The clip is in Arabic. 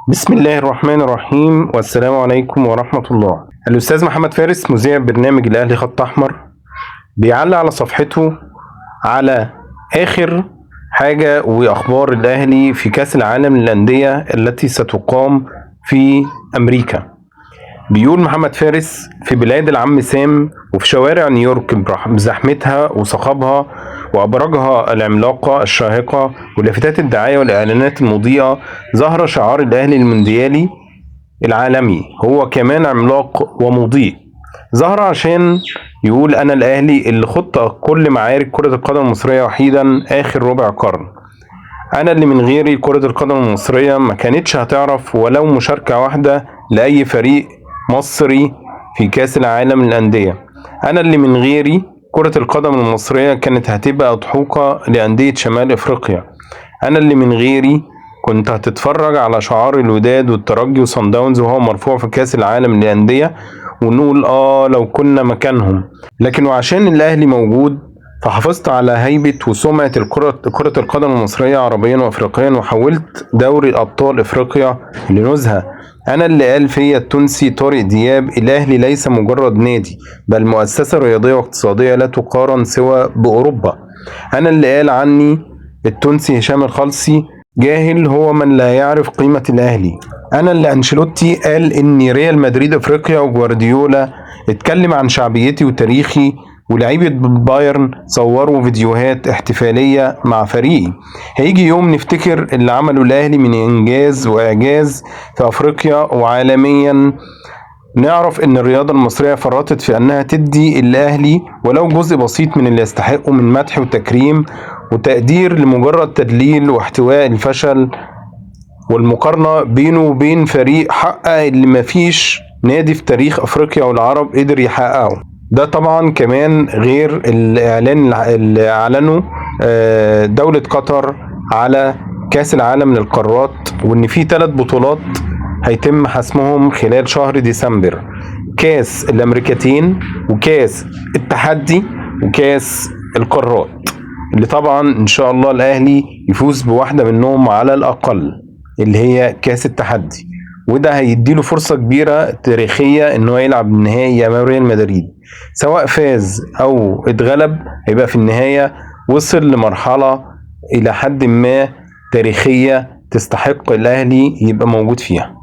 بسم الله الرحمن الرحيم والسلام عليكم ورحمة الله. الأستاذ محمد فارس مذيع برنامج الأهلي خط أحمر بيعلق على صفحته على آخر حاجة وأخبار الأهلي في كأس العالم للأندية التي ستقام في أمريكا. بيقول محمد فارس: في بلاد العم سام وفي شوارع نيويورك بزحمتها وصخبها وأبراجها العملاقة الشاهقة ولافتات الدعاية والإعلانات المضيئة، ظهر شعار الأهلي المونديالي العالمي، هو كمان عملاق ومضيء. ظهر عشان يقول: أنا الأهلي اللي خضت كل معارك كرة القدم المصرية وحيدا آخر ربع قرن. أنا اللي من غيري كرة القدم المصرية ما كانتش هتعرف ولو مشاركة واحدة لأي فريق مصري في كأس العالم للأندية. أنا اللي من غيري كرة القدم المصرية كانت هتبقى أضحوكة لأندية شمال أفريقيا. أنا اللي من غيري كنت هتتفرج على شعار الوداد والترجي وصن داونز وهو مرفوع في كأس العالم للأندية ونقول لو كنا مكانهم. لكن وعشان الأهلي موجود فحافظت على هيبة وسمعة كرة القدم المصرية عربيا وأفريقيا، وحولت دوري الأبطال أفريقيا لنزهة. أنا اللي قال فيا التونسي طارق دياب: الأهلي ليس مجرد نادي بل مؤسسة رياضية واقتصادية لا تقارن سوى بأوروبا. أنا اللي قال عني التونسي هشام الخالصي: جاهل هو من لا يعرف قيمة الأهلي. أنا اللي أنشيلوتي قال إني ريال مدريد أفريقيا، وجوارديولا اتكلم عن شعبيتي وتاريخي، ولعيبة بايرن صوروا فيديوهات احتفالية مع فريقي. هيجي يوم نفتكر اللي عمله الأهلي من إنجاز وإعجاز في أفريقيا وعالميا، نعرف إن الرياضة المصرية فرطت في أنها تدي الأهلي ولو جزء بسيط من اللي يستحقه من مدح وتكريم وتقدير لمجرد تدليل واحتواء الفشل والمقارنة بينه وبين فريق حقق اللي مفيش نادي في تاريخ أفريقيا والعرب قدر يحققه. ده طبعا كمان غير الإعلان اللي أعلنه دولة قطر على كأس العالم للقارات، وإن في 3 بطولات هيتم حسمهم خلال شهر ديسمبر: كأس الأمريكتين وكأس التحدي وكأس القارات، اللي طبعا إن شاء الله الأهلي يفوز بواحدة منهم على الأقل اللي هي كأس التحدي، وده هيديله فرصة كبيرة تاريخية إنه يلعب النهائي أمام ريال مدريد. سواء فاز أو اتغلب هيبقى في النهاية وصل لمرحلة إلى حد ما تاريخية تستحق الأهلي يبقى موجود فيها.